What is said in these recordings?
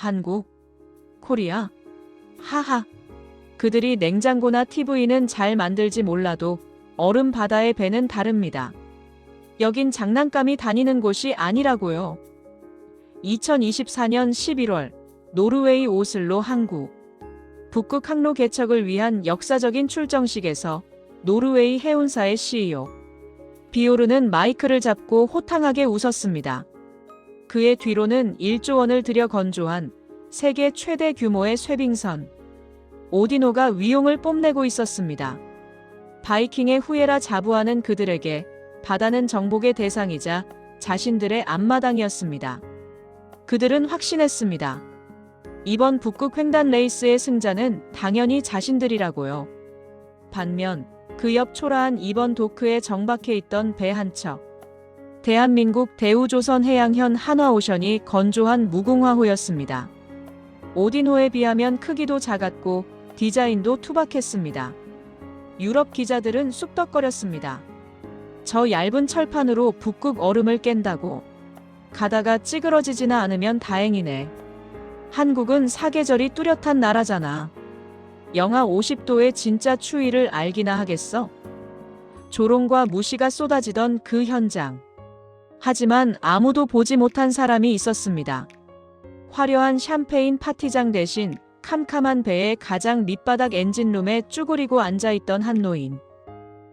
한국, 코리아. 하하. 그들이 냉장고나 TV는 잘 만들지 몰라도 얼음 바다의 배는 다릅니다. 여긴 장난감이 다니는 곳이 아니라고요. 2024년 11월 노르웨이 오슬로 항구. 북극 항로 개척을 위한 역사적인 출정식에서 노르웨이 해운사의 CEO 비오르는 마이크를 잡고 호탕하게 웃었습니다. 그의 뒤로는 1조 원을 들여 건조한 세계 최대 규모의 쇠빙선 오디노가 위용을 뽐내고 있었습니다. 바이킹의 후예라 자부하는 그들에게 바다는 정복의 대상이자 자신들의 앞마당이었습니다. 그들은 확신했습니다. 이번 북극 횡단 레이스의 승자는 당연히 자신들이라고요. 반면 그 옆 초라한 이번 도크에 정박해 있던 배 한 척. 대한민국 대우조선해양현 한화오션이 건조한 무궁화호였습니다. 오딘호에 비하면 크기도 작았고 디자인도 투박했습니다. 유럽 기자들은 쑥덕거렸습니다. 저 얇은 철판으로 북극 얼음을 깬다고. 가다가 찌그러지지나 않으면 다행이네. 한국은 사계절이 뚜렷한 나라잖아. 영하 50도의 진짜 추위를 알기나 하겠어? 조롱과 무시가 쏟아지던 그 현장. 하지만 아무도 보지 못한 사람이 있었습니다. 화려한 샴페인 파티장 대신 캄캄한 배의 가장 밑바닥 엔진룸에 쭈그리고 앉아있던 한 노인.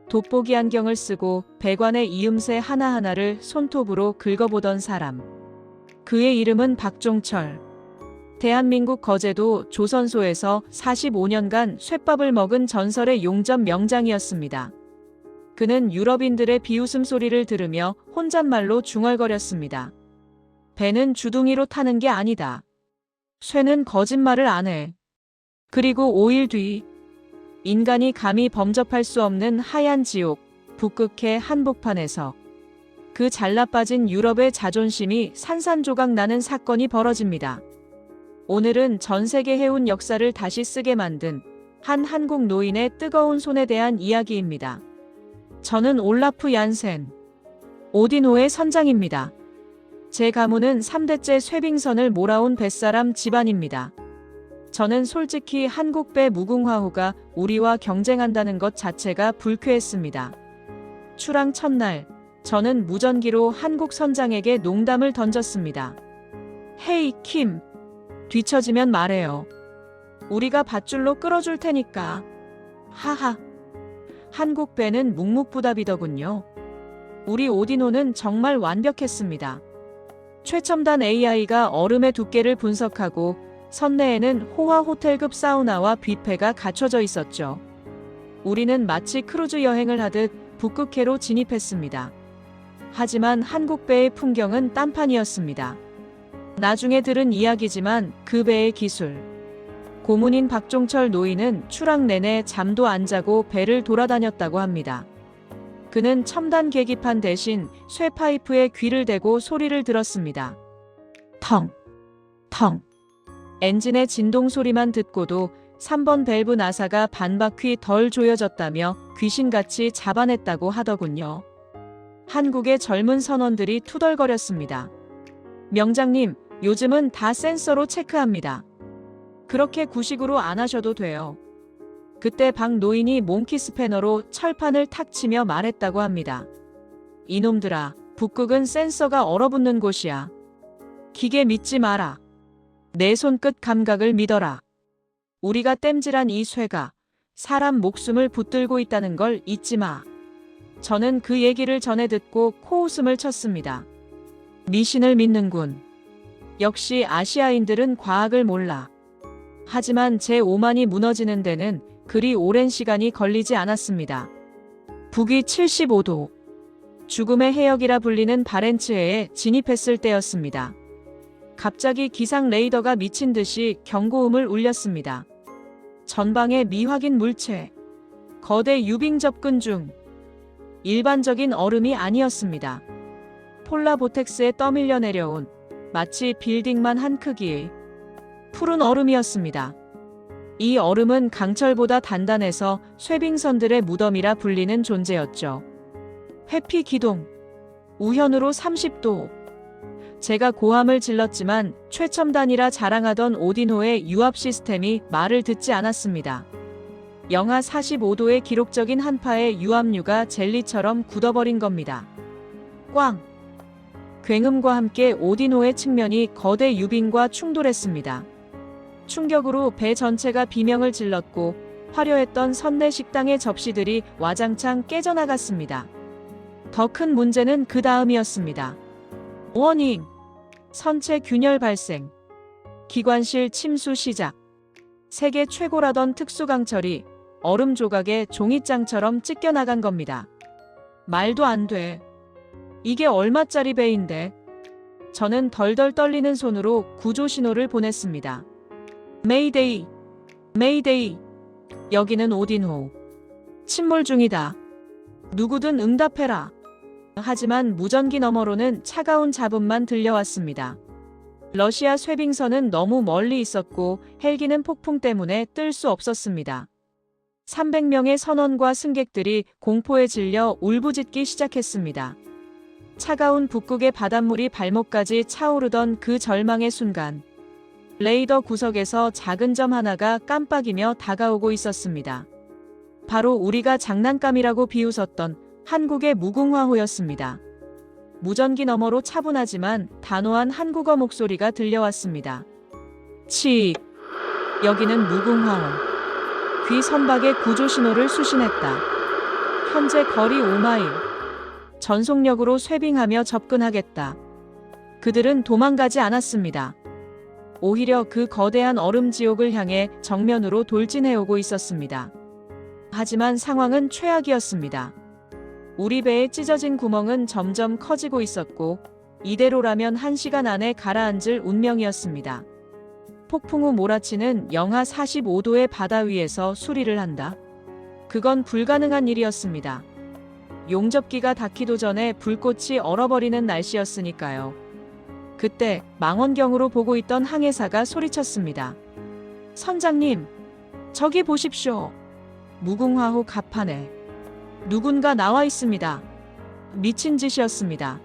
돋보기 안경을 쓰고 배관의 이음새 하나하나를 손톱으로 긁어보던 사람. 그의 이름은 박종철. 대한민국 거제도 조선소에서 45년간 쇳밥을 먹은 전설의 용접 명장이었습니다. 그는 유럽인들의 비웃음 소리를 들으며 혼잣말로 중얼거렸습니다. 배는 주둥이로 타는 게 아니다. 쇠는 거짓말을 안 해. 그리고 5일 뒤 인간이 감히 범접할 수 없는 하얀 지옥 북극해 한복판에서 그 잘나빠진 유럽의 자존심이 산산조각 나는 사건이 벌어집니다. 오늘은 전 세계 해운 역사를 다시 쓰게 만든 한 한국 노인의 뜨거운 손에 대한 이야기입니다. 저는 올라프 얀센, 오디노의 선장입니다. 제 가문은 3대째 쇠빙선을 몰아온 뱃사람 집안입니다. 저는 솔직히 한국배 무궁화호가 우리와 경쟁한다는 것 자체가 불쾌했습니다. 출항 첫날, 저는 무전기로 한국 선장에게 농담을 던졌습니다. 헤이, 킴. 뒤처지면 말해요. 우리가 밧줄로 끌어줄 테니까. 하하. 한국 배는 묵묵부답이더군요. 우리 오디노는 정말 완벽했습니다. 최첨단 AI가 얼음의 두께를 분석하고 선내에는 호화 호텔급 사우나와 뷔페가 갖춰져 있었죠. 우리는 마치 크루즈 여행을 하듯 북극해로 진입했습니다. 하지만 한국배의 풍경은 딴판이었습니다. 나중에 들은 이야기지만 그 배의 기술. 고문인 박종철 노인은 출항 내내 잠도 안 자고 배를 돌아다녔다고 합니다. 그는 첨단 계기판 대신 쇠 파이프에 귀를 대고 소리를 들었습니다. 텅, 텅. 엔진의 진동 소리만 듣고도 3번 밸브 나사가 반바퀴 덜 조여졌다며 귀신같이 잡아냈다고 하더군요. 한국의 젊은 선원들이 투덜거렸습니다. 명장님, 요즘은 다 센서로 체크합니다. 그렇게 구식으로 안 하셔도 돼요. 그때 박 노인이 몽키 스패너로 철판을 탁 치며 말했다고 합니다. 이놈들아, 북극은 센서가 얼어붙는 곳이야. 기계 믿지 마라. 내 손끝 감각을 믿어라. 우리가 땜질한 이 쇠가 사람 목숨을 붙들고 있다는 걸 잊지 마. 저는 그 얘기를 전해 듣고 코웃음을 쳤습니다. 미신을 믿는군. 역시 아시아인들은 과학을 몰라. 하지만 제 오만이 무너지는 데는 그리 오랜 시간이 걸리지 않았습니다. 북위 75도. 죽음의 해역이라 불리는 바렌츠해에 진입했을 때였습니다. 갑자기 기상 레이더가 미친 듯이 경고음을 울렸습니다. 전방에 미확인 물체. 거대 유빙 접근 중. 일반적인 얼음이 아니었습니다. 폴라보텍스에 떠밀려 내려온 마치 빌딩만 한 크기의 푸른 얼음이었습니다. 이 얼음은 강철보다 단단해서 쇠빙선들의 무덤이라 불리는 존재였죠. 회피 기동. 우현으로 30도. 제가 고함을 질렀지만 최첨단이라 자랑하던 오딘호의 유압 시스템이 말을 듣지 않았습니다. 영하 45도의 기록적인 한파에 유압류가 젤리처럼 굳어버린 겁니다. 꽝! 굉음과 함께 오딘호의 측면이 거대 유빙과 충돌했습니다. 충격으로 배 전체가 비명을 질렀고 화려했던 선내 식당의 접시들이 와장창 깨져나갔습니다. 더 큰 문제는 그 다음이었습니다. 워닝! 선체 균열 발생. 기관실 침수 시작. 세계 최고라던 특수강철이 얼음 조각에 종잇장처럼 찢겨나간 겁니다. 말도 안 돼. 이게 얼마짜리 배인데? 저는 덜덜 떨리는 손으로 구조 신호를 보냈습니다. 메이데이! 메이데이! 여기는 오딘호. 침몰 중이다. 누구든 응답해라. 하지만 무전기 너머로는 차가운 잡음만 들려왔습니다. 러시아 쇄빙선은 너무 멀리 있었고 헬기는 폭풍 때문에 뜰 수 없었습니다. 300명의 선원과 승객들이 공포에 질려 울부짖기 시작했습니다. 차가운 북극의 바닷물이 발목까지 차오르던 그 절망의 순간, 레이더 구석에서 작은 점 하나가 깜빡이며 다가오고 있었습니다. 바로 우리가 장난감이라고 비웃었던 한국의 무궁화호였습니다. 무전기 너머로 차분하지만 단호한 한국어 목소리가 들려왔습니다. 치! 여기는 무궁화호. 귀 선박의 구조 신호를 수신했다. 현재 거리 5마일. 전속력으로 쇄빙하며 접근하겠다. 그들은 도망가지 않았습니다. 오히려 그 거대한 얼음 지옥을 향해 정면으로 돌진해오고 있었습니다. 하지만 상황은 최악이었습니다. 우리 배에 찢어진 구멍은 점점 커지고 있었고 이대로라면 1시간 안에 가라앉을 운명이었습니다. 폭풍 후 몰아치는 영하 45도의 바다 위에서 수리를 한다. 그건 불가능한 일이었습니다. 용접기가 닿기도 전에 불꽃이 얼어버리는 날씨였으니까요. 그때 망원경으로 보고 있던 항해사가 소리쳤습니다. 선장님, 저기 보십시오. 무궁화호 갑판에 누군가 나와 있습니다. 미친 짓이었습니다.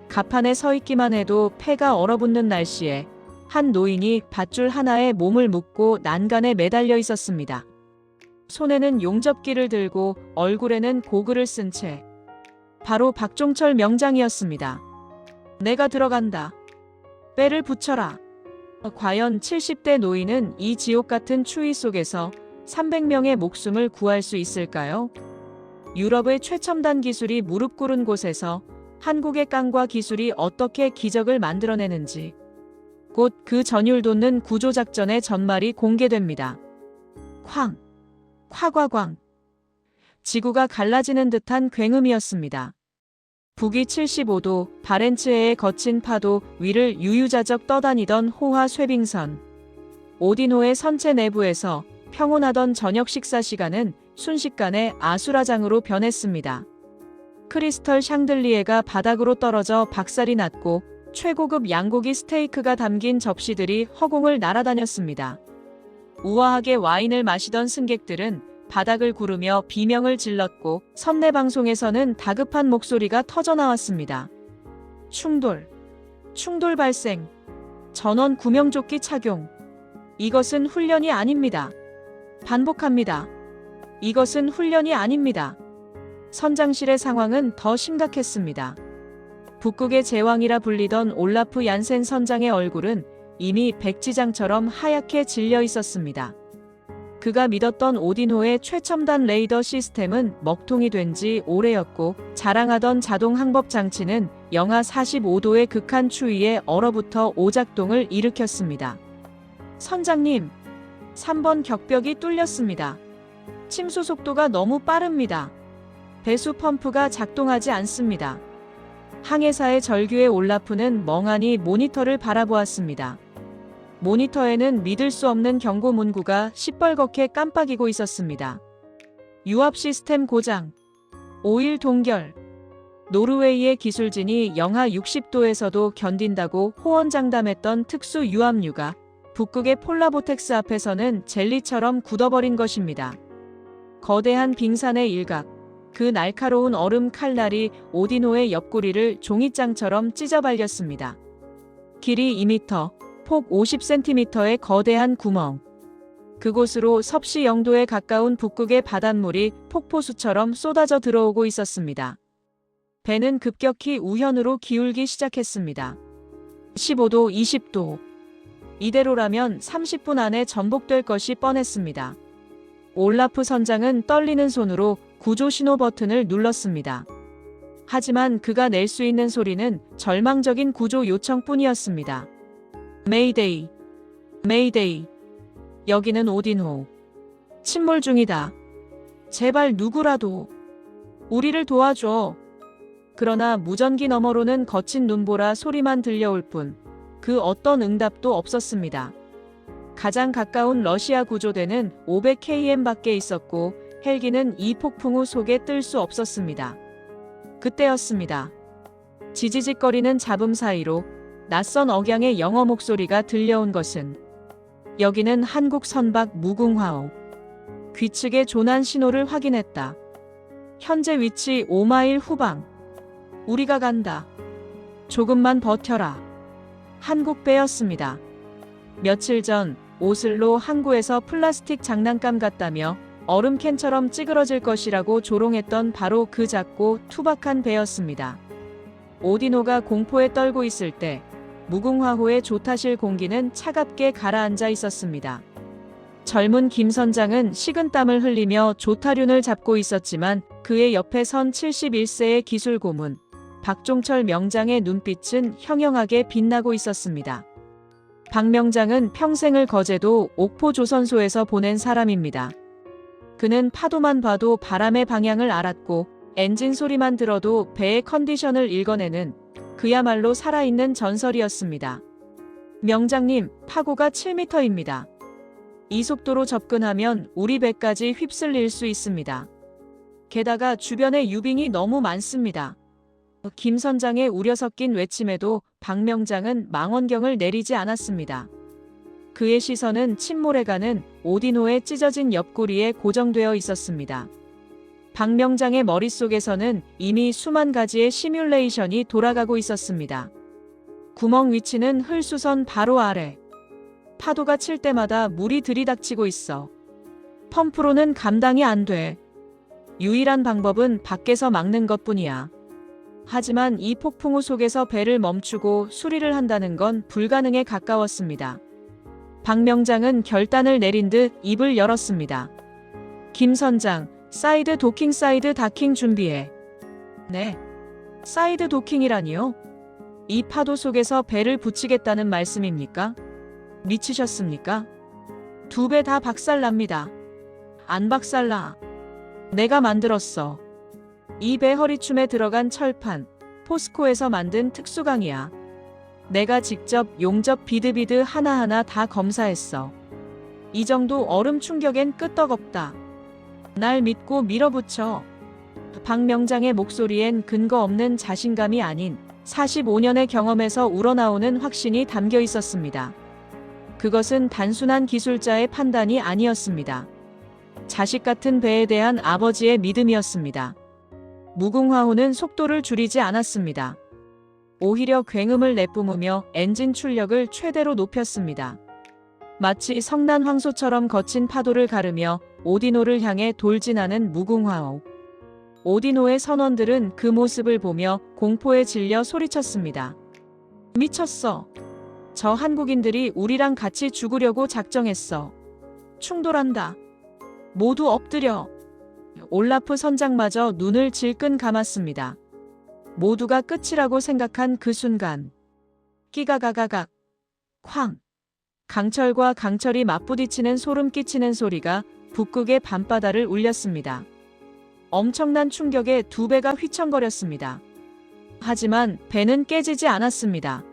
갑판에 서 있기만 해도 폐가 얼어붙는 날씨에 한 노인이 밧줄 하나에 몸을 묶고 난간에 매달려 있었습니다. 손에는 용접기를 들고 얼굴에는 고글을 쓴 채. 바로 박종철 명장이었습니다. 내가 들어간다. 배를 붙여라. 과연 70대 노인은 이 지옥 같은 추위 속에서 300명의 목숨을 구할 수 있을까요? 유럽의 최첨단 기술이 무릎 꿇은 곳에서 한국의 깡과 기술이 어떻게 기적을 만들어내는지 곧 그 전율 돋는 구조작전의 전말이 공개됩니다. 쾅! 夸과광! 지구가 갈라지는 듯한 굉음이었습니다. 북위 75도 바렌츠해의 거친 파도 위를 유유자적 떠다니던 호화 쇄빙선. 오딘호의 선체 내부에서 평온하던 저녁 식사 시간은 순식간에 아수라장으로 변했습니다. 크리스털 샹들리에가 바닥으로 떨어져 박살이 났고 최고급 양고기 스테이크가 담긴 접시들이 허공을 날아다녔습니다. 우아하게 와인을 마시던 승객들은 바닥을 구르며 비명을 질렀고 선내 방송에서는 다급한 목소리가 터져나왔습니다. 충돌 발생. 전원 구명조끼 착용. 이것은 훈련이 아닙니다. 반복합니다. 이것은 훈련이 아닙니다. 선장실의 상황은 더 심각했습니다. 북극의 제왕이라 불리던 올라프 얀센 선장의 얼굴은 이미 백지장처럼 하얗게 질려 있었습니다. 그가 믿었던 오딘호의 최첨단 레이더 시스템은 먹통이 된 지 오래였고 자랑하던 자동 항법 장치는 영하 45도의 극한 추위에 얼어붙어 오작동을 일으켰습니다. 선장님, 3번 격벽이 뚫렸습니다. 침수 속도가 너무 빠릅니다. 배수 펌프가 작동하지 않습니다. 항해사의 절규의 올라프는 멍하니 모니터를 바라보았습니다. 모니터에는 믿을 수 없는 경고 문구가 시뻘겋게 깜빡이고 있었습니다. 유압 시스템 고장. 오일 동결. 노르웨이의 기술진이 영하 60도에서도 견딘다고 호언장담했던 특수 유압류가 북극의 폴라보텍스 앞에서는 젤리처럼 굳어버린 것입니다. 거대한 빙산의 일각. 그 날카로운 얼음 칼날이 오딘호의 옆구리를 종잇장처럼 찢어발렸습니다. 길이 2m, 폭 50cm의 거대한 구멍. 그곳으로 섭씨 0도에 가까운 북극의 바닷물이 폭포수처럼 쏟아져 들어오고 있었습니다. 배는 급격히 우현으로 기울기 시작했습니다. 15도, 20도. 이대로라면 30분 안에 전복될 것이 뻔했습니다. 올라프 선장은 떨리는 손으로 구조 신호 버튼을 눌렀습니다. 하지만 그가 낼 수 있는 소리는 절망적인 구조 요청뿐이었습니다. 메이데이, 메이데이. 여기는 오딘호. 침몰 중이다. 제발 누구라도 우리를 도와줘. 그러나 무전기 너머로는 거친 눈보라 소리만 들려올 뿐 그 어떤 응답도 없었습니다. 가장 가까운 러시아 구조대는 500km 밖에 있었고 헬기는 이 폭풍 우 속에 뜰 수 없었습니다. 그때였습니다. 지지직거리는 잡음 사이로 낯선 억양의 영어 목소리가 들려온 것은 여기는 한국 선박 무궁화호. 귀측의 조난 신호를 확인했다. 현재 위치 5마일 후방. 우리가 간다. 조금만 버텨라. 한국 배였습니다. 며칠 전 오슬로 항구에서 플라스틱 장난감 같다며 얼음캔처럼 찌그러질 것이라고 조롱했던 바로 그 작고 투박한 배였습니다. 오디노가 공포에 떨고 있을 때 무궁화호의 조타실 공기는 차갑게 가라앉아 있었습니다. 젊은 김 선장은 식은땀을 흘리며 조타륜을 잡고 있었지만 그의 옆에 선 71세의 기술 고문 박종철 명장의 눈빛은 형형하게 빛나고 있었습니다. 박 명장은 평생을 거제도 옥포조선소에서 보낸 사람입니다. 그는 파도만 봐도 바람의 방향을 알았고 엔진 소리만 들어도 배의 컨디션을 읽어내는 그야말로 살아있는 전설이었습니다. 명장님, 파고가 7m입니다. 이 속도로 접근하면 우리 배까지 휩쓸릴 수 있습니다. 게다가 주변에 유빙이 너무 많습니다. 김 선장의 우려 섞인 외침에도 박 명장은 망원경을 내리지 않았습니다. 그의 시선은 침몰해 가는 오디노의 찢어진 옆구리에 고정되어 있었습니다. 박 명장의 머릿속에서는 이미 수만 가지의 시뮬레이션이 돌아가고 있었습니다. 구멍 위치는 흘수선 바로 아래. 파도가 칠 때마다 물이 들이닥치고 있어. 펌프로는 감당이 안 돼. 유일한 방법은 밖에서 막는 것뿐이야. 하지만 이 폭풍우 속에서 배를 멈추고 수리를 한다는 건 불가능에 가까웠습니다. 박 명장은 결단을 내린 듯 입을 열었습니다. 김 선장, 사이드 도킹 사이드 다킹 준비해. 네. 사이드 도킹이라니요? 이 파도 속에서 배를 붙이겠다는 말씀입니까? 미치셨습니까? 2배 다 박살납니다. 안 박살나. 내가 만들었어. 이 배 허리춤에 들어간 철판, 포스코에서 만든 특수강이야. 내가 직접 용접 비드비드 하나하나 다 검사했어. 이 정도 얼음 충격엔 끄떡없다. 날 믿고 밀어붙여. 박 명장의 목소리엔 근거 없는 자신감이 아닌 45년의 경험에서 우러나오는 확신이 담겨 있었습니다. 그것은 단순한 기술자의 판단이 아니었습니다. 자식 같은 배에 대한 아버지의 믿음이었습니다. 무궁화호는 속도를 줄이지 않았습니다. 오히려 굉음을 내뿜으며 엔진 출력을 최대로 높였습니다. 마치 성난 황소처럼 거친 파도를 가르며 오디노를 향해 돌진하는 무궁화호. 오디노의 선원들은 그 모습을 보며 공포에 질려 소리쳤습니다. 미쳤어. 저 한국인들이 우리랑 같이 죽으려고 작정했어. 충돌한다. 모두 엎드려. 올라프 선장마저 눈을 질끈 감았습니다. 모두가 끝이라고 생각한 그 순간. 끼가가가각. 쾅. 강철과 강철이 맞부딪히는 소름 끼치는 소리가 북극의 밤바다를 울렸습니다. 엄청난 충격에 2배가 휘청거렸습니다. 하지만 배는 깨지지 않았습니다.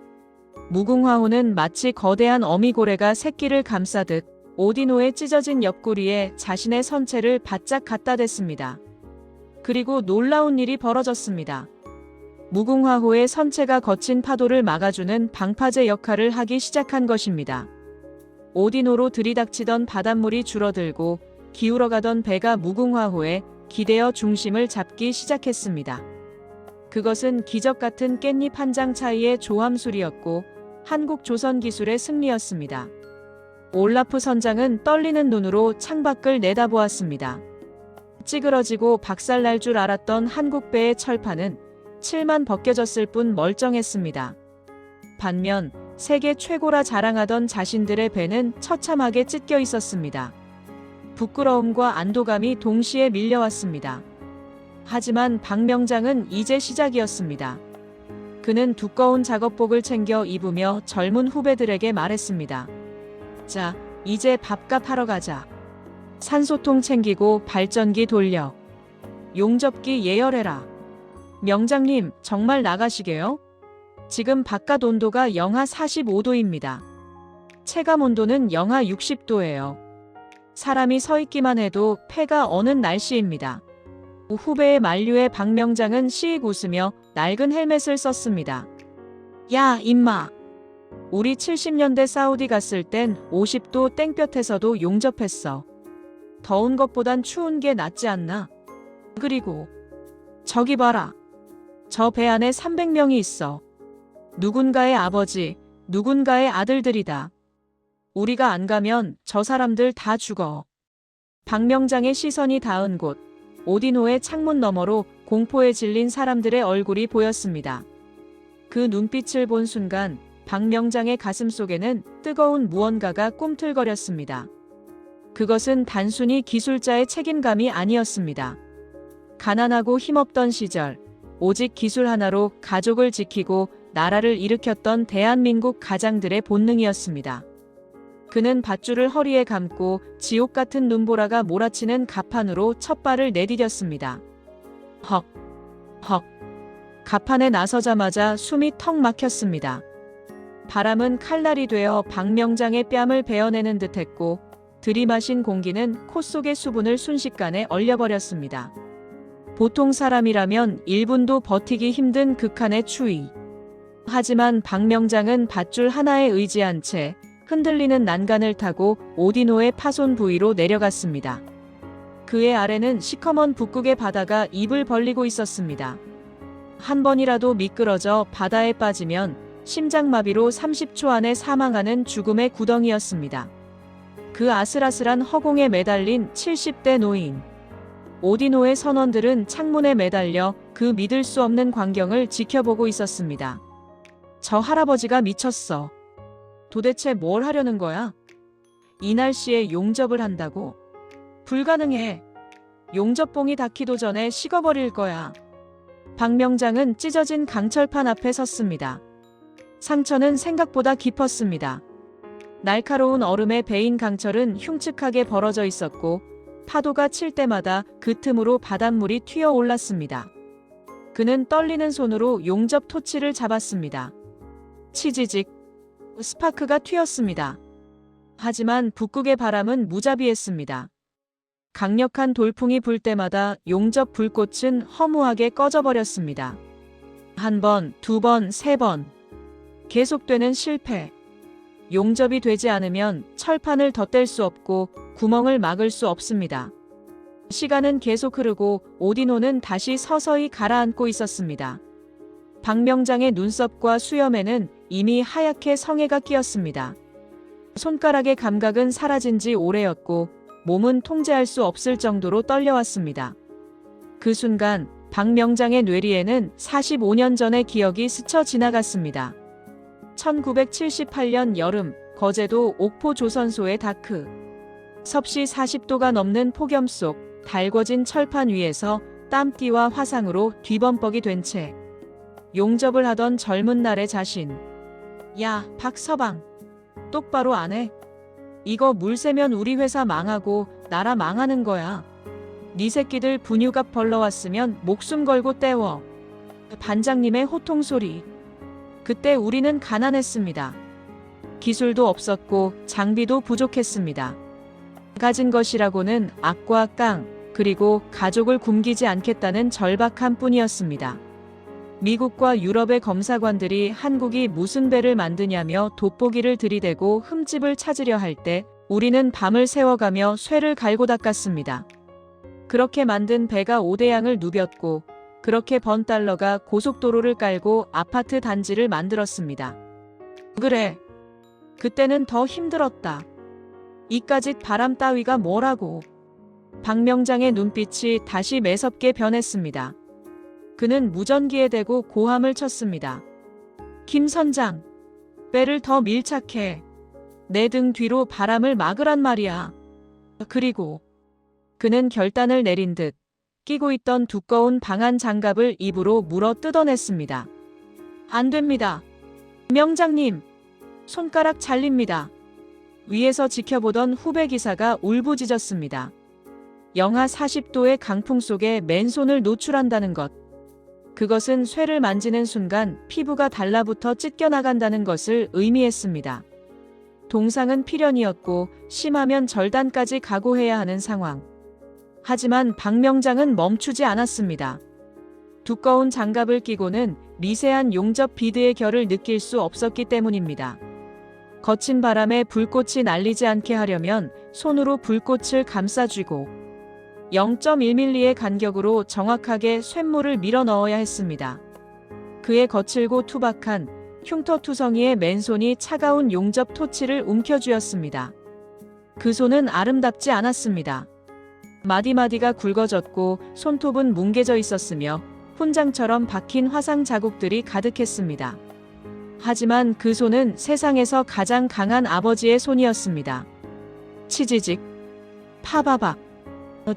무궁화호는 마치 거대한 어미고래가 새끼를 감싸듯 오디노의 찢어진 옆구리에 자신의 선체를 바짝 갖다 댔습니다. 그리고 놀라운 일이 벌어졌습니다. 무궁화호의 선체가 거친 파도를 막아주는 방파제 역할을 하기 시작한 것입니다. 오디노로 들이닥치던 바닷물이 줄어들고 기울어가던 배가 무궁화호에 기대어 중심을 잡기 시작했습니다. 그것은 기적 같은 깻잎 한 장 차이의 조함술이었고 한국 조선 기술의 승리였습니다. 올라프 선장은 떨리는 눈으로 창밖을 내다보았습니다. 찌그러지고 박살날 줄 알았던 한국배의 철판은 칠만 벗겨졌을 뿐 멀쩡했습니다. 반면 세계 최고라 자랑하던 자신들의 배는 처참하게 찢겨 있었습니다. 부끄러움과 안도감이 동시에 밀려왔습니다. 하지만 박명장은 이제 시작이었습니다. 그는 두꺼운 작업복을 챙겨 입으며 젊은 후배들에게 말했습니다. 자, 이제 밥값 하러 가자. 산소통 챙기고 발전기 돌려. 용접기 예열해라. 명장님, 정말 나가시게요? 지금 바깥 온도가 영하 45도입니다. 체감 온도는 영하 60도예요. 사람이 서 있기만 해도 폐가 어는 날씨입니다. 후배의 만류에 박명장은 씩 웃으며 낡은 헬멧을 썼습니다. 야, 임마. 우리 70년대 사우디 갔을 땐 50도 땡볕에서도 용접했어. 더운 것보단 추운 게 낫지 않나? 그리고 저기 봐라. 저 배 안에 300명이 있어. 누군가의 아버지, 누군가의 아들들이다. 우리가 안 가면 저 사람들 다 죽어. 박명장의 시선이 닿은 곳, 오디노의 창문 너머로 공포에 질린 사람들의 얼굴이 보였습니다. 그 눈빛을 본 순간 박명장의 가슴 속에는 뜨거운 무언가가 꿈틀거렸습니다. 그것은 단순히 기술자의 책임감이 아니었습니다. 가난하고 힘없던 시절, 오직 기술 하나로 가족을 지키고 나라를 일으켰던 대한민국 가장들의 본능이었습니다. 그는 밧줄을 허리에 감고 지옥 같은 눈보라가 몰아치는 갑판으로 첫 발을 내디뎠습니다. 헉, 헉. 갑판에 나서자마자 숨이 턱 막혔습니다. 바람은 칼날이 되어 박명장의 뺨을 베어내는 듯했고 들이마신 공기는 코 속의 수분을 순식간에 얼려버렸습니다. 보통 사람이라면 1분도 버티기 힘든 극한의 추위. 하지만 박명장은 밧줄 하나에 의지한 채 흔들리는 난간을 타고 오디노의 파손 부위로 내려갔습니다. 그의 아래는 시커먼 북극의 바다가 입을 벌리고 있었습니다. 한 번이라도 미끄러져 바다에 빠지면 심장마비로 30초 안에 사망하는 죽음의 구덩이였습니다. 그 아슬아슬한 허공에 매달린 70대 노인. 오디노의 선원들은 창문에 매달려 그 믿을 수 없는 광경을 지켜보고 있었습니다. 저 할아버지가 미쳤어. 도대체 뭘 하려는 거야? 이 날씨에 용접을 한다고? 불가능해. 용접봉이 닿기도 전에 식어버릴 거야. 박명장은 찢어진 강철판 앞에 섰습니다. 상처는 생각보다 깊었습니다. 날카로운 얼음에 베인 강철은 흉측하게 벌어져 있었고 파도가 칠 때마다 그 틈으로 바닷물이 튀어 올랐습니다. 그는 떨리는 손으로 용접 토치를 잡았습니다. 치지직. 스파크가 튀었습니다. 하지만 북극의 바람은 무자비했습니다. 강력한 돌풍이 불 때마다 용접 불꽃은 허무하게 꺼져버렸습니다. 한 번, 두 번, 세 번. 계속되는 실패. 용접이 되지 않으면 철판을 덧댈 수 없고 구멍을 막을 수 없습니다. 시간은 계속 흐르고 오디노는 다시 서서히 가라앉고 있었습니다. 박명장의 눈썹과 수염에는 이미 하얗게 성에가 끼었습니다. 손가락의 감각은 사라진 지 오래였고 몸은 통제할 수 없을 정도로 떨려왔습니다. 그 순간 박명장의 뇌리에는 45년 전의 기억이 스쳐 지나갔습니다. 1978년 여름 거제도 옥포 조선소의 다크. 섭씨 40도가 넘는 폭염 속 달궈진 철판 위에서 땀띠와 화상으로 뒤범벅이 된 채 용접을 하던 젊은 날의 자신. 야, 박서방. 똑바로 안 해? 이거 물 새면 우리 회사 망하고 나라 망하는 거야. 네 새끼들 분유값 벌러왔으면 목숨 걸고 떼워. 반장님의 호통 소리. 그때 우리는 가난했습니다. 기술도 없었고 장비도 부족했습니다. 가진 것이라고는 악과 깡, 그리고 가족을 굶기지 않겠다는 절박함 뿐이었습니다. 미국과 유럽의 검사관들이 한국이 무슨 배를 만드냐며 돋보기를 들이대고 흠집을 찾으려 할 때 우리는 밤을 새워가며 쇠를 갈고 닦았습니다. 그렇게 만든 배가 5대양을 누볐고 그렇게 번 달러가 고속도로를 깔고 아파트 단지를 만들었습니다. 그래. 그때는 더 힘들었다. 이까짓 바람 따위가 뭐라고. 박명장의 눈빛이 다시 매섭게 변했습니다. 그는 무전기에 대고 고함을 쳤습니다. 김 선장, 배를 더 밀착해. 내 등 뒤로 바람을 막으란 말이야. 그리고 그는 결단을 내린 듯 끼고 있던 두꺼운 방한 장갑을 입으로 물어 뜯어냈습니다. 안 됩니다. 명장님, 손가락 잘립니다. 위에서 지켜보던 후배 기사가 울부짖었습니다. 영하 40도의 강풍 속에 맨손을 노출한다는 것. 그것은 쇠를 만지는 순간 피부가 달라붙어 찢겨나간다는 것을 의미했습니다. 동상은 필연이었고 심하면 절단까지 각오해야 하는 상황. 하지만 박명장은 멈추지 않았습니다. 두꺼운 장갑을 끼고는 미세한 용접 비드의 결을 느낄 수 없었기 때문입니다. 거친 바람에 불꽃이 날리지 않게 하려면 손으로 불꽃을 감싸쥐고 0.1mm의 간격으로 정확하게 쇳물을 밀어 넣어야 했습니다. 그의 거칠고 투박한 흉터투성이의 맨손이 차가운 용접 토치를 움켜쥐었습니다. 그 손은 아름답지 않았습니다. 마디마디가 굵어졌고 손톱은 뭉개져 있었으며 훈장처럼 박힌 화상 자국들이 가득했습니다. 하지만 그 손은 세상에서 가장 강한 아버지의 손이었습니다. 치지직, 파바박.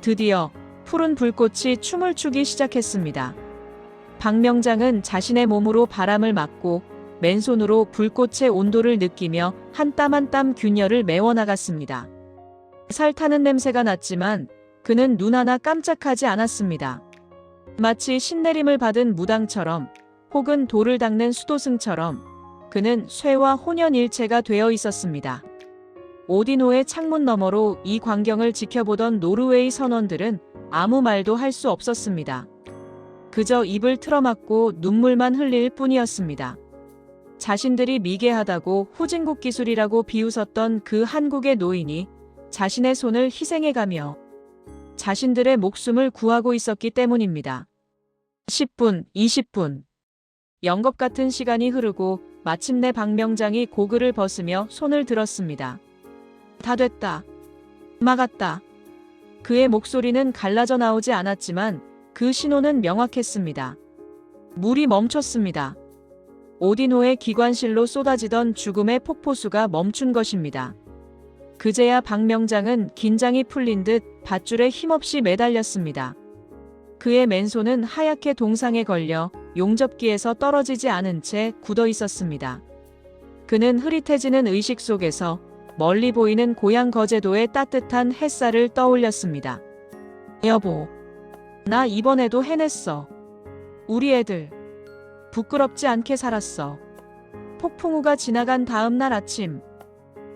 드디어 푸른 불꽃이 춤을 추기 시작했습니다. 박명장은 자신의 몸으로 바람을 막고 맨손으로 불꽃의 온도를 느끼며 한 땀 한 땀 균열을 메워나갔습니다. 살타는 냄새가 났지만 그는 눈 하나 깜짝하지 않았습니다. 마치 신내림을 받은 무당처럼 혹은 돌을 닦는 수도승처럼 그는 쇠와 혼연일체가 되어 있었습니다. 오디노의 창문 너머로 이 광경을 지켜보던 노르웨이 선원들은 아무 말도 할 수 없었습니다. 그저 입을 틀어막고 눈물만 흘릴 뿐이었습니다. 자신들이 미개하다고 후진국 기술이라고 비웃었던 그 한국의 노인이 자신의 손을 희생해가며 자신들의 목숨을 구하고 있었기 때문입니다. 10분, 20분. 영겁 같은 시간이 흐르고 마침내 박명장이 고글을 벗으며 손을 들었습니다. 다 됐다. 막았다. 그의 목소리는 갈라져 나오지 않았지만 그 신호는 명확했습니다. 물이 멈췄습니다. 오디노의 기관실로 쏟아지던 죽음의 폭포수가 멈춘 것입니다. 그제야 박명장은 긴장이 풀린 듯 밧줄에 힘없이 매달렸습니다. 그의 맨손은 하얗게 동상에 걸려 용접기에서 떨어지지 않은 채 굳어 있었습니다. 그는 흐릿해지는 의식 속에서 멀리 보이는 고향 거제도의 따뜻한 햇살을 떠올렸습니다. 여보, 나 이번에도 해냈어. 우리 애들 부끄럽지 않게 살았어. 폭풍우가 지나간 다음 날 아침,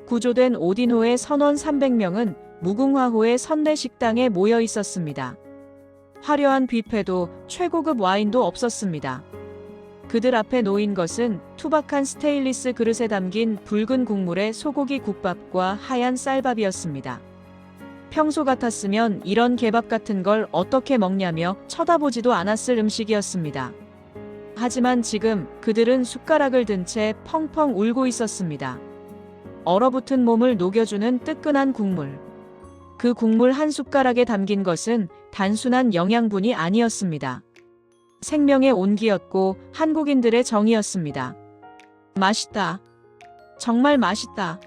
구조된 오디노의 선원 300명은 무궁화호의 선내 식당에 모여 있었습니다. 화려한 뷔페도 최고급 와인도 없었습니다. 그들 앞에 놓인 것은 투박한 스테인리스 그릇에 담긴 붉은 국물의 소고기 국밥과 하얀 쌀밥이었습니다. 평소 같았으면 이런 개밥 같은 걸 어떻게 먹냐며 쳐다보지도 않았을 음식이었습니다. 하지만 지금 그들은 숟가락을 든 채 펑펑 울고 있었습니다. 얼어붙은 몸을 녹여주는 뜨끈한 국물. 그 국물 한 숟가락에 담긴 것은 단순한 영양분이 아니었습니다. 생명의 온기였고 한국인들의 정이었습니다. 맛있다. 정말 맛있다.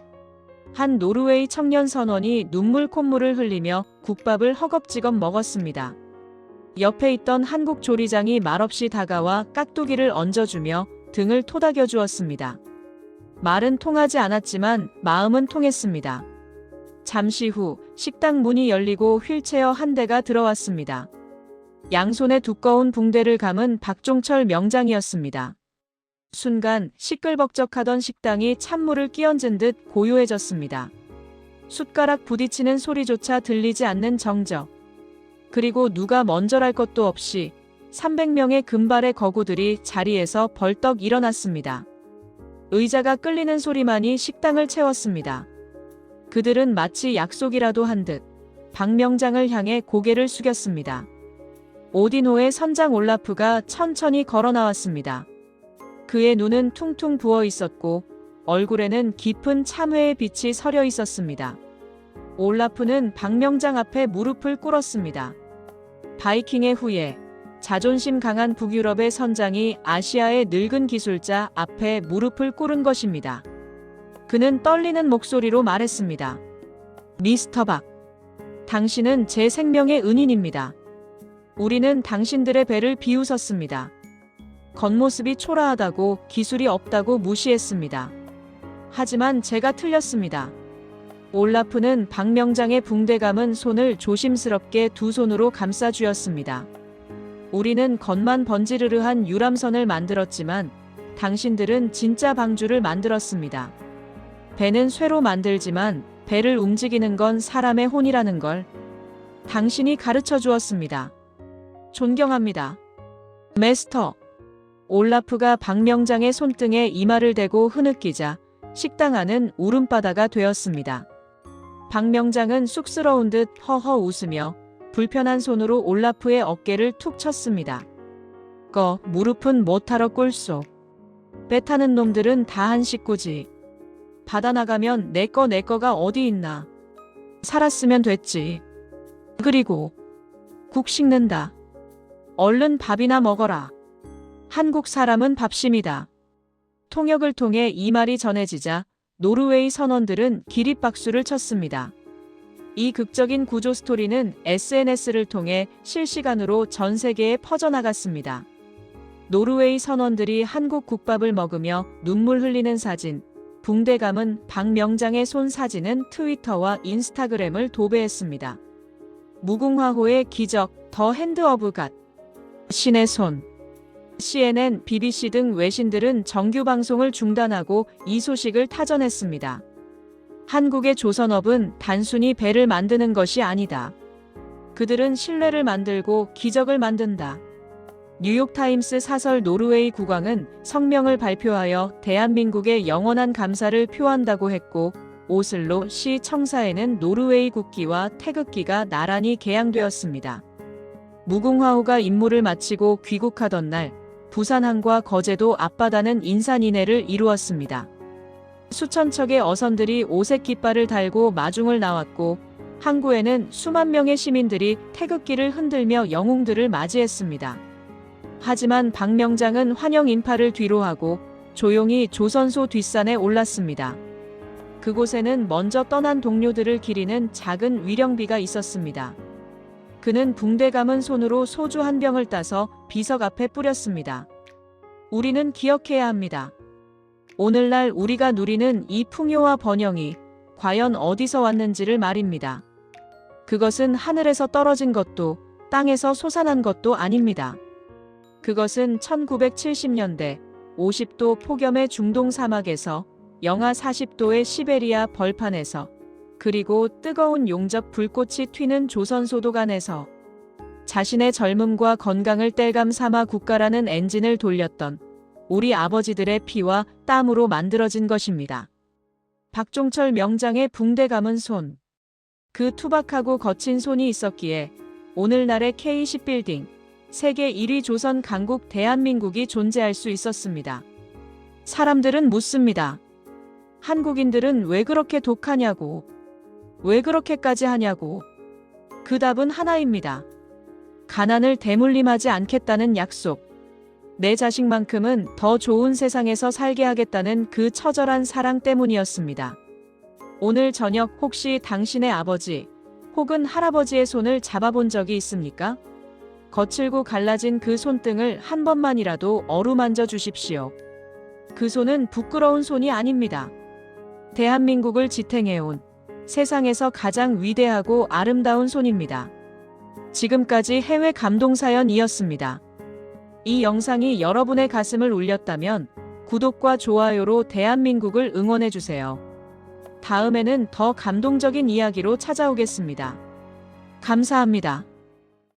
한 노르웨이 청년 선원이 눈물 콧물을 흘리며 국밥을 허겁지겁 먹었습니다. 옆에 있던 한국 조리장이 말없이 다가와 깍두기를 얹어주며 등을 토닥여 주었습니다. 말은 통하지 않았지만 마음은 통했습니다. 잠시 후 식당 문이 열리고 휠체어 한 대가 들어왔습니다. 양손에 두꺼운 붕대를 감은 박종철 명장이었습니다. 순간 시끌벅적하던 식당이 찬물을 끼얹은 듯 고요해졌습니다. 숟가락 부딪히는 소리조차 들리지 않는 정적. 그리고 누가 먼저랄 것도 없이 300명의 금발의 거구들이 자리에서 벌떡 일어났습니다. 의자가 끌리는 소리만이 식당을 채웠습니다. 그들은 마치 약속이라도 한 듯 박명장을 향해 고개를 숙였습니다. 오디노의 선장 올라프가 천천히 걸어 나왔습니다. 그의 눈은 퉁퉁 부어 있었고 얼굴에는 깊은 참회의 빛이 서려 있었습니다. 올라프는 박명장 앞에 무릎을 꿇었습니다. 바이킹의 후예, 자존심 강한 북유럽의 선장이 아시아의 늙은 기술자 앞에 무릎을 꿇은 것입니다. 그는 떨리는 목소리로 말했습니다. 미스터 박, 당신은 제 생명의 은인입니다. 우리는 당신들의 배를 비웃었습니다. 겉모습이 초라하다고, 기술이 없다고 무시했습니다. 하지만 제가 틀렸습니다. 올라프는 박명장의 붕대 감은 손을 조심스럽게 두 손으로 감싸 쥐었습니다. 우리는 겉만 번지르르한 유람선을 만들었지만 당신들은 진짜 방주를 만들었습니다. 배는 쇠로 만들지만 배를 움직이는 건 사람의 혼이라는 걸 당신이 가르쳐 주었습니다. 존경합니다. 메스터. 올라프가 박명장의 손등에 이마를 대고 흐느끼자 식당 안은 울음바다가 되었습니다. 박명장은 쑥스러운 듯 허허 웃으며 불편한 손으로 올라프의 어깨를 툭 쳤습니다. 무릎은 못하러 꿀속. 배 타는 놈들은 다 한 식구지. 바다 나가면 내 거가 어디 있나. 살았으면 됐지. 그리고 국 식는다. 얼른 밥이나 먹어라. 한국 사람은 밥심이다. 통역을 통해 이 말이 전해지자 노르웨이 선원들은 기립박수를 쳤습니다. 이 극적인 구조 스토리는 SNS를 통해 실시간으로 전 세계에 퍼져나갔습니다. 노르웨이 선원들이 한국 국밥을 먹으며 눈물 흘리는 사진, 붕대 감은 박명장의 손 사진은 트위터와 인스타그램을 도배했습니다. 무궁화호의 기적, 더 핸드 오브 갓, 신의 손. CNN, BBC 등 외신들은 정규 방송을 중단하고 이 소식을 타전했습니다. 한국의 조선업은 단순히 배를 만드는 것이 아니다. 그들은 신뢰를 만들고 기적을 만든다. 뉴욕타임스 사설 노르웨이 국왕은 성명을 발표하여 대한민국의 영원한 감사를 표한다고 했고, 오슬로 시 청사에는 노르웨이 국기와 태극기가 나란히 개양되었습니다. 무궁화호가 임무를 마치고 귀국하던 날, 부산항과 거제도 앞바다는 인산인해를 이루었습니다. 수천 척의 어선들이 오색 깃발을 달고 마중을 나왔고, 항구에는 수만 명의 시민들이 태극기를 흔들며 영웅들을 맞이했습니다. 하지만 박명장은 환영 인파를 뒤로하고 조용히 조선소 뒷산에 올랐습니다. 그곳에는 먼저 떠난 동료들을 기리는 작은 위령비가 있었습니다. 그는 붕대 감은 손으로 소주 한 병을 따서 비석 앞에 뿌렸습니다. 우리는 기억해야 합니다. 오늘날 우리가 누리는 이 풍요와 번영이 과연 어디서 왔는지를 말입니다. 그것은 하늘에서 떨어진 것도 땅에서 솟아난 것도 아닙니다. 그것은 1970년대 50도 폭염의 중동 사막에서, 영하 40도의 시베리아 벌판에서, 그리고 뜨거운 용접 불꽃이 튀는 조선 소도간에서 자신의 젊음과 건강을 땔감 삼아 국가라는 엔진을 돌렸던 우리 아버지들의 피와 땀으로 만들어진 것입니다. 박종철 명장의 붕대 감은 손. 그 투박하고 거친 손이 있었기에 오늘날의 K10 빌딩, 세계 1위 조선 강국 대한민국이 존재할 수 있었습니다. 사람들은 묻습니다. 한국인들은 왜 그렇게 독하냐고. 왜 그렇게까지 하냐고. 그 답은 하나입니다. 가난을 대물림하지 않겠다는 약속. 내 자식만큼은 더 좋은 세상에서 살게 하겠다는 그 처절한 사랑 때문이었습니다. 오늘 저녁 혹시 당신의 아버지 혹은 할아버지의 손을 잡아본 적이 있습니까? 거칠고 갈라진 그 손등을 한 번만이라도 어루만져 주십시오. 그 손은 부끄러운 손이 아닙니다. 대한민국을 지탱해온 세상에서 가장 위대하고 아름다운 손입니다. 지금까지 해외 감동사연이었습니다. 이 영상이 여러분의 가슴을 울렸다면 구독과 좋아요로 대한민국을 응원해주세요. 다음에는 더 감동적인 이야기로 찾아오겠습니다. 감사합니다.